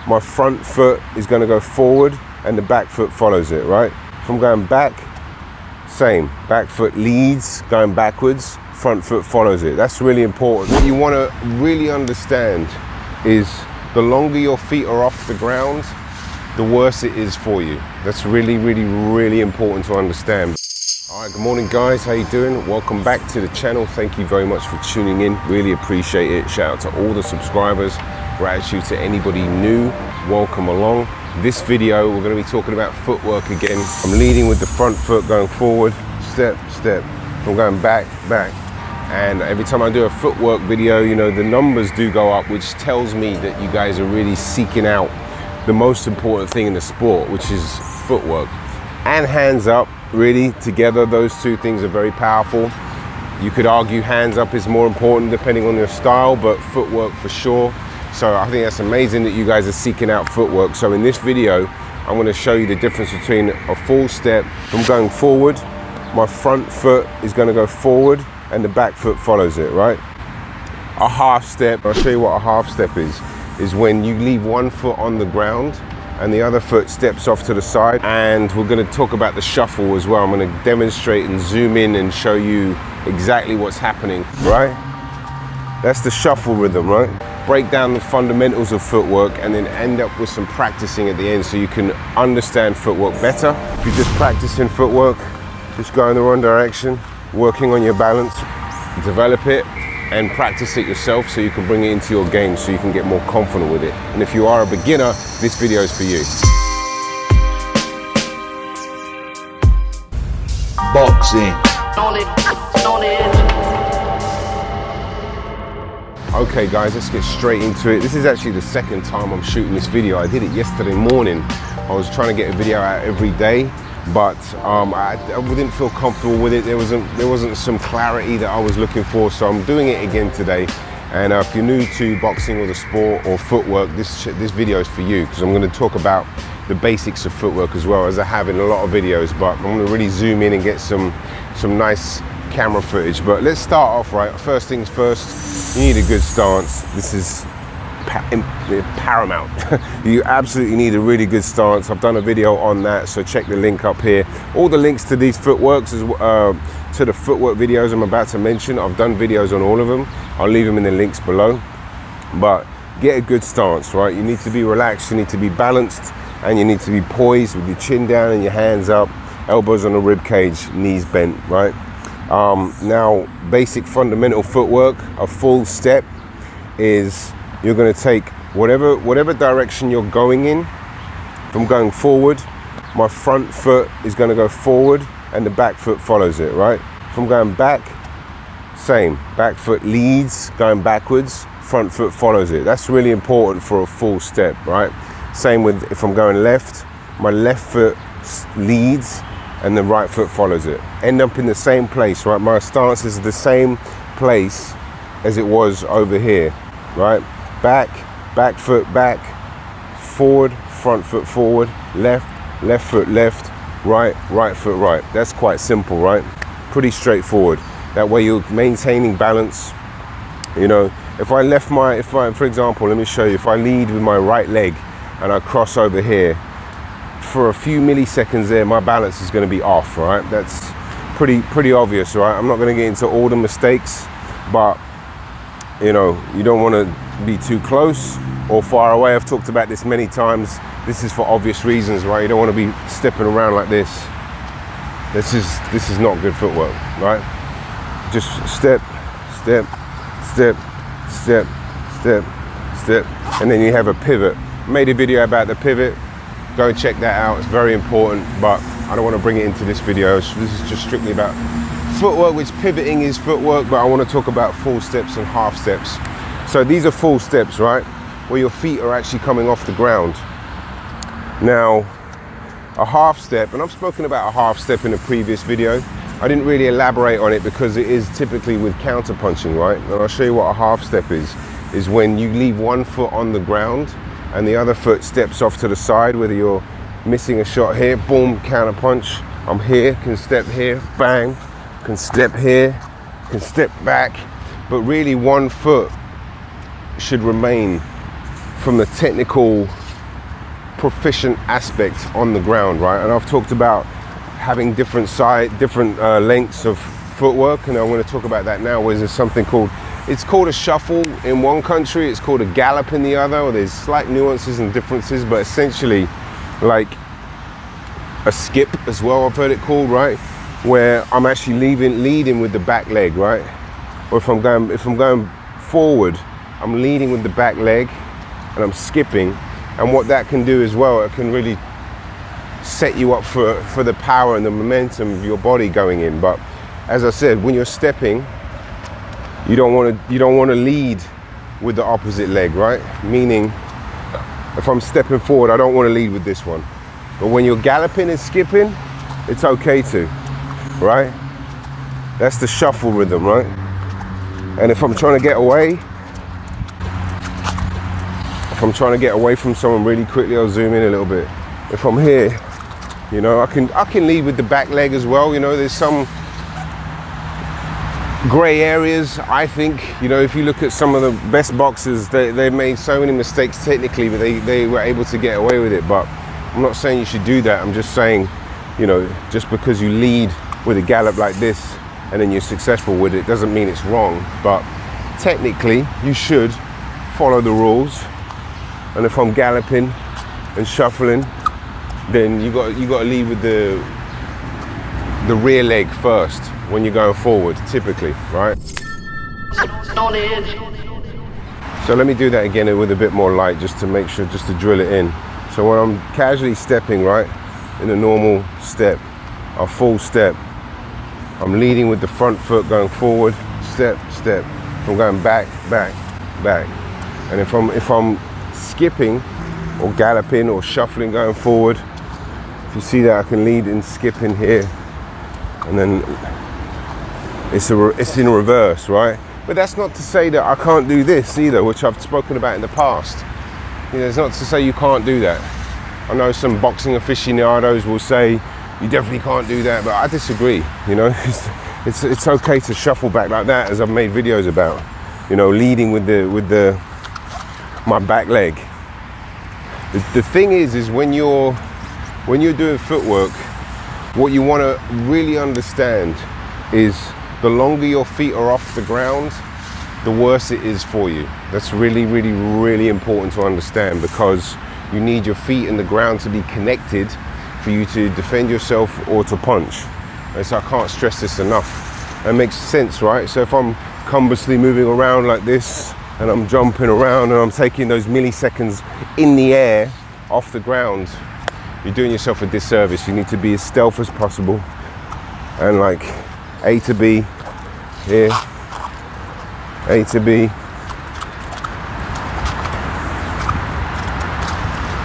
my front foot is going to go forward and the back foot follows it, right? If I'm going back, same. Back foot leads, going backwards, front foot follows it. That's really important. What you want to really understand is the longer your feet are off the ground, the worse it is for you. That's really, really, really important to understand. All right, good morning guys, how you doing? Welcome back to the channel. Thank you very much for tuning in. Really appreciate it. Shout out to all the subscribers. Gratitude to anybody new. Welcome along. This video, we're going to be talking about footwork again. I'm leading with the front foot, going forward, step, step. I'm going back, back. And every time I do a footwork video, you know, the numbers do go up, which tells me that you guys are really seeking out the most important thing in the sport, which is footwork. And hands up, really, together, those two things are very powerful. You could argue hands up is more important depending on your style, but footwork for sure. So I think that's amazing that you guys are seeking out footwork. So in this video, I'm going to show you the difference between a full step. From going forward, my front foot is going to go forward and the back foot follows it, right? A half step, I'll show you what a half step is when you leave one foot on the ground and the other foot steps off to the side. And we're going to talk about the shuffle as well. I'm going to demonstrate and zoom in and show you exactly what's happening, right? That's the shuffle rhythm, right? Break down the fundamentals of footwork and then end up with some practicing at the end so you can understand footwork better. If you're just practicing footwork, just go in the wrong direction, working on your balance, develop it and practice it yourself so you can bring it into your game so you can get more confident with it. And if you are a beginner, this video is for you. Boxing. Okay guys, let's get straight into it. This is actually the second time I'm shooting this video. I did it yesterday morning. I was trying to get a video out every day, but I didn't feel comfortable with it. There wasn't some clarity that I was looking for, so I'm doing it again today. And if you're new to boxing or the sport or footwork, this video is for you, because I'm going to talk about the basics of footwork as well, as I have in a lot of videos, but I'm going to really zoom in and get some nice camera footage. But let's start off right. First things first, you need a good stance. This is paramount. You absolutely need a really good stance. I've done a video on that, so check the link up here. All the links to these footworks, to the footwork videos I'm about to mention, I've done videos on all of them. I'll leave them in the links below. But get a good stance, right? You need to be relaxed, you need to be balanced, and you need to be poised with your chin down and your hands up, elbows on the rib cage, knees bent, right? Now, basic fundamental footwork, a full step is you're going to take whatever direction you're going in. From going forward, my front foot is going to go forward and the back foot follows it, right? From going back, same. Back foot leads, going backwards, front foot follows it. That's really important for a full step, right? Same with if I'm going left, my left foot leads and the right foot follows it. End up in the same place, right? My stance is the same place as it was over here, right? Back foot back, forward, front foot forward, left foot left, right foot right. That's quite simple, right? Pretty straightforward. That way you're maintaining balance. You know, for example, let me show you, if I lead with my right leg and I cross over here, for a few milliseconds there, my balance is going to be off, right? That's pretty obvious, right? I'm not going to get into all the mistakes, but you know, you don't want to be too close or far away. I've talked about this many times. This is for obvious reasons, right? You don't want to be stepping around like this. This is not good footwork, right? Just step, step, step, step, step, step, and then you have a pivot. I made a video about the pivot. Go and check that out, it's very important, but I don't want to bring it into this video. This is just strictly about footwork, which pivoting is footwork, but I want to talk about full steps and half steps. So these are full steps, right? Where your feet are actually coming off the ground. Now, a half step, and I've spoken about a half step in a previous video. I didn't really elaborate on it because it is typically with counter punching, right? And I'll show you what a half step is when you leave one foot on the ground and the other foot steps off to the side, whether you're missing a shot here, boom, counter punch. I'm here, can step here, bang, can step here, can step back. But really one foot should remain, from the technical proficient aspect on the ground, right? And I've talked about having different lengths of footwork, and I'm going to talk about that now. Where there's something called, it's called a shuffle in one country, it's called a gallop in the other, or there's slight nuances and differences, but essentially like a skip as well, I've heard it called, right? Where I'm actually leading with the back leg, right? Or if I'm going forward, I'm leading with the back leg and I'm skipping. And what that can do as well, it can really set you up for the power and the momentum of your body going in. But as I said, when you're stepping, you don't want to lead with the opposite leg, right? Meaning, if I'm stepping forward, I don't want to lead with this one. But when you're galloping and skipping, it's okay to, right? That's the shuffle rhythm, right? And if I'm trying to get away, from someone really quickly, I'll zoom in a little bit. If I'm here, you know, I can lead with the back leg as well. You know, there's some gray areas, I think. You know, if you look at some of the best boxers, they made so many mistakes technically, but they were able to get away with it. But I'm not saying you should do that. I'm just saying, you know, just because you lead with a gallop like this and then you're successful with it doesn't mean it's wrong. But technically, you should follow the rules. And if I'm galloping and shuffling, then you got to lead with the rear leg first when you're going forward, typically, right? So let me do that again with a bit more light, just to make sure, just to drill it in. So when I'm casually stepping, right, in a normal step, a full step, I'm leading with the front foot going forward, step, step. If I'm going back, back, back. And if I'm skipping or galloping or shuffling going forward, if you see that, I can lead in skipping here, and then it's in reverse, right? But that's not to say that I can't do this either, which I've spoken about in the past. You know, it's not to say you can't do that. I know some boxing aficionados will say you definitely can't do that, but I disagree. You know, it's okay to shuffle back like that, as I've made videos about. You know, leading with my back leg. The thing is when you're doing footwork, what you want to really understand is the longer your feet are off the ground, the worse it is for you. That's really, really, really important to understand, because you need your feet and the ground to be connected for you to defend yourself or to punch. And so I can't stress this enough. That makes sense, right? So if I'm cumbersomly moving around like this, and I'm jumping around and I'm taking those milliseconds in the air off the ground, you're doing yourself a disservice. You need to be as stealth as possible, and like A to B, here, A to B.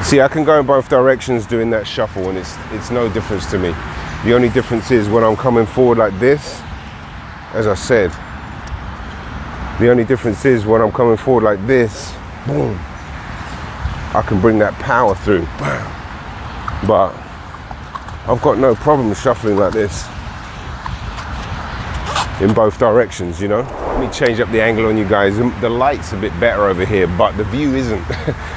See, I can go in both directions doing that shuffle, and it's no difference to me. The only difference is when I'm coming forward like this, as I said, the only difference is when I'm coming forward like this, boom, I can bring that power through. But I've got no problem shuffling like this in both directions, you know. Let me change up the angle on you guys. The light's a bit better over here, but the view isn't.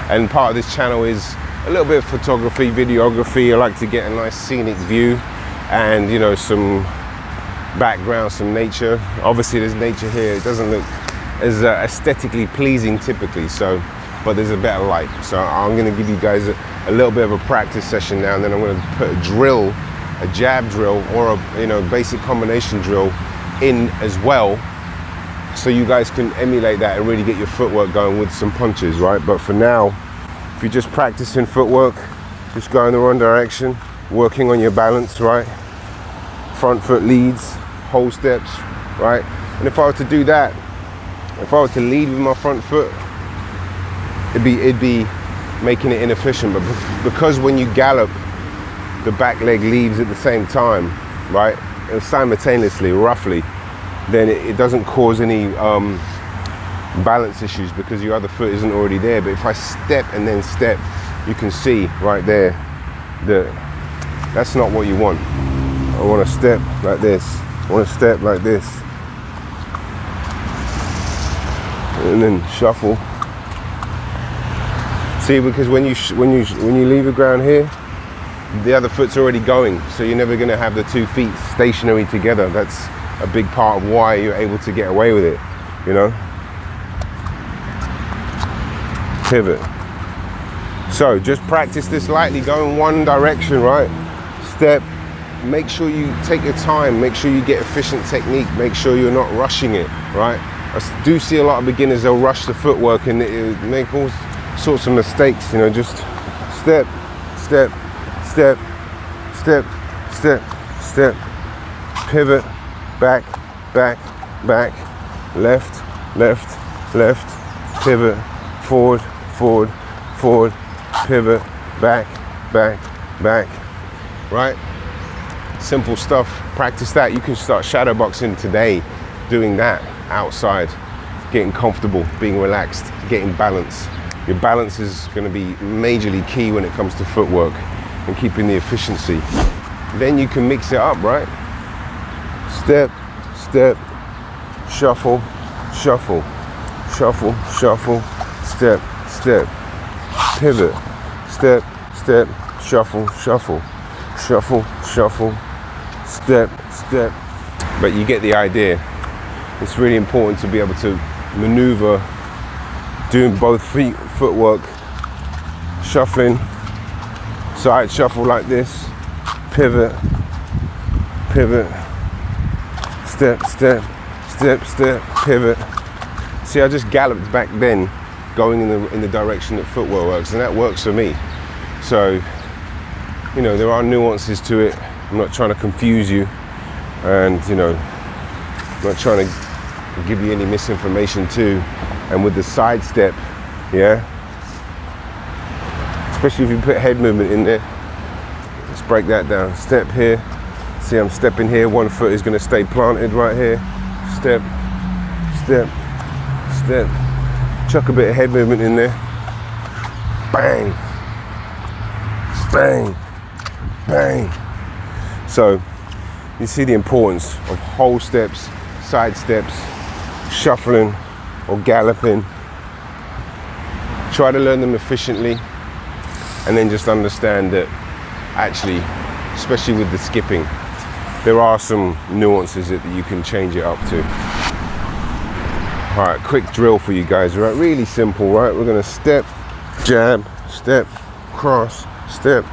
And part of this channel is a little bit of photography, videography. I like to get a nice scenic view and, you know, some background, some nature. Obviously there's nature here. It doesn't look as aesthetically pleasing typically, but there's a better light. So I'm going to give you guys a little bit of a practice session now, and then I'm going to put a jab drill or a basic combination drill in as well, so you guys can emulate that and really get your footwork going with some punches, right? But for now, if you're just practicing footwork, just go in the wrong direction, working on your balance, right? Front foot leads, whole steps, right? And if I were to do that, if I were to lead with my front foot, it'd be making it inefficient. But because when you gallop, the back leg leads at the same time, right? And simultaneously, roughly, then it doesn't cause any balance issues because your other foot isn't already there. But if I step and then step, you can see right there that that's not what you want. I want to step like this. I want to step like this. And then shuffle. See, because when you leave the ground here, the other foot's already going, so you're never going to have the 2 feet stationary together. That's a big part of why you're able to get away with it, you know. Pivot. So just practice this lightly, go in one direction, right? Step. Make sure you take your time, make sure you get efficient technique, make sure you're not rushing it, right? I do see a lot of beginners, they'll rush the footwork and make all sorts of mistakes, you know. Just step, step, step, step, step, step, pivot, back, back, back, left, left, left, pivot, forward, forward, forward, pivot, back, back, back, right? Simple stuff. Practice that. You can start shadow boxing today, doing that outside, getting comfortable, being relaxed, getting balance. Your balance is going to be majorly key when it comes to footwork and keeping the efficiency. Then you can mix it up, right? Step, step, shuffle, shuffle, shuffle, shuffle, step, step, pivot, step, step, shuffle, shuffle, shuffle, shuffle, step, step. But you get the idea. It's really important to be able to maneuver, doing both feet, footwork, shuffling, side shuffle like this, pivot, pivot, step, step, step, step, pivot. See, I just galloped back then, going in the direction that footwork works, and that works for me. So, you know, there are nuances to it. I'm not trying to confuse you, and you know, I'm not trying to give you any misinformation too. And with the side step, yeah, especially if you put head movement in there. Let's break that down. Step here. See, I'm stepping here. One foot is going to stay planted right here. Step, step, step. Chuck a bit of head movement in there. Bang, bang, bang. So you see the importance of whole steps, side steps, shuffling or galloping. Try to learn them efficiently, and then just understand that actually, especially with the skipping, there are some nuances that you can change it up to. All right, quick drill for you guys, right? Really simple, right? We're gonna step, jab, step, cross, step,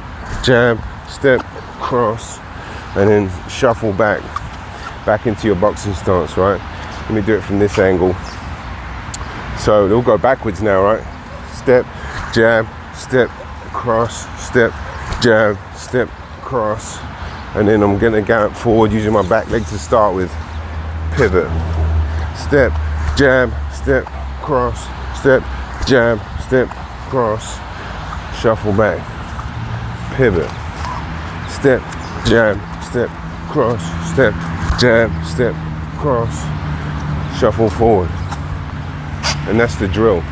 jab, step, cross, and then shuffle back into your boxing stance, right? Let me do it from this angle. So it'll go backwards now, right? Step, jab, step, cross, step, jab, step, cross, and then I'm gonna gallop forward using my back leg to start with. Pivot, step, jab, step, cross, step, jab, step, cross, shuffle back, pivot, step, jab, step, cross, step, jab, step, cross, shuffle forward. And that's the drill.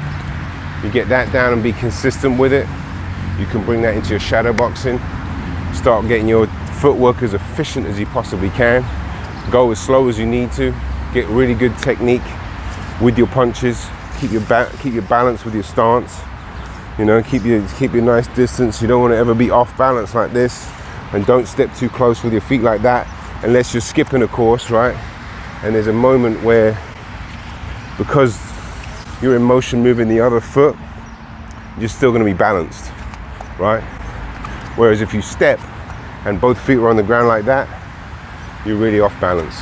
You get that down and be consistent with it, you can bring that into your shadow boxing, start getting your footwork as efficient as you possibly can, go as slow as you need to, get really good technique with your punches, keep your balance with your stance, you know, keep your nice distance. You don't want to ever be off balance like this, and don't step too close with your feet like that unless you're skipping a course, right? And there's a moment where, because you're in motion moving the other foot, you're still going to be balanced, right? Whereas if you step and both feet are on the ground like that, you're really off balance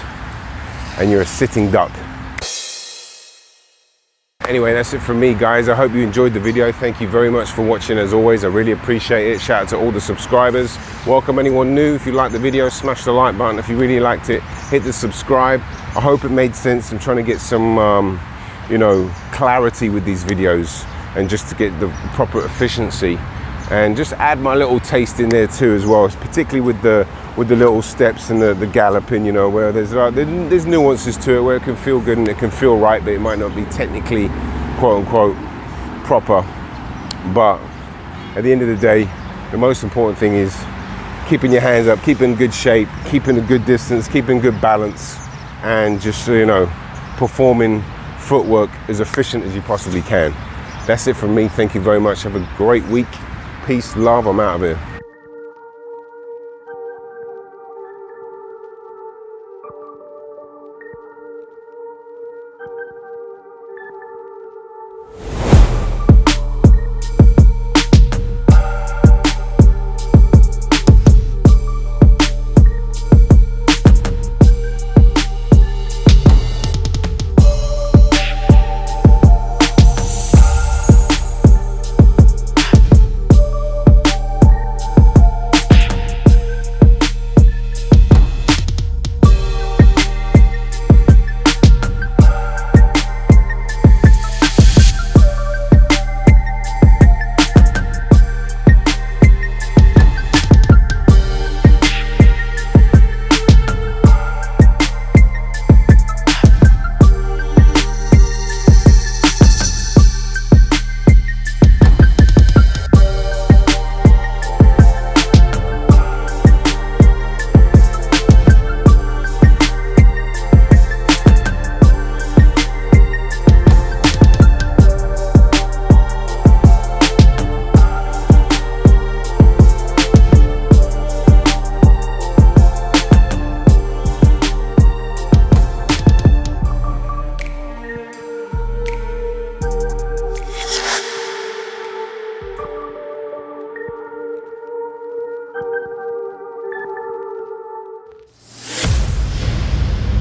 and you're a sitting duck. Anyway, that's it from me, guys. I hope you enjoyed the video. Thank you very much for watching. As always, I really appreciate it. Shout out to all the subscribers. Welcome anyone new. If you liked the video, smash the like button. If you really liked it, hit the subscribe. I hope it made sense. I'm trying to get some you know, clarity with these videos, and just to get the proper efficiency, and just add my little taste in there too as well, particularly with the little steps and the galloping, you know, where there's nuances to it where it can feel good and it can feel right, but it might not be technically quote unquote proper. But at the end of the day, the most important thing is keeping your hands up, keeping good shape, keeping a good distance, keeping good balance, and just, you know, performing footwork as efficient as you possibly can. That's it from me. Thank you very much. Have a great week. Peace, love. I'm out of here.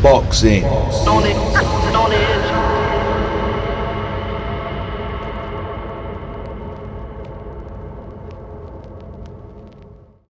Boxing. Knowledge.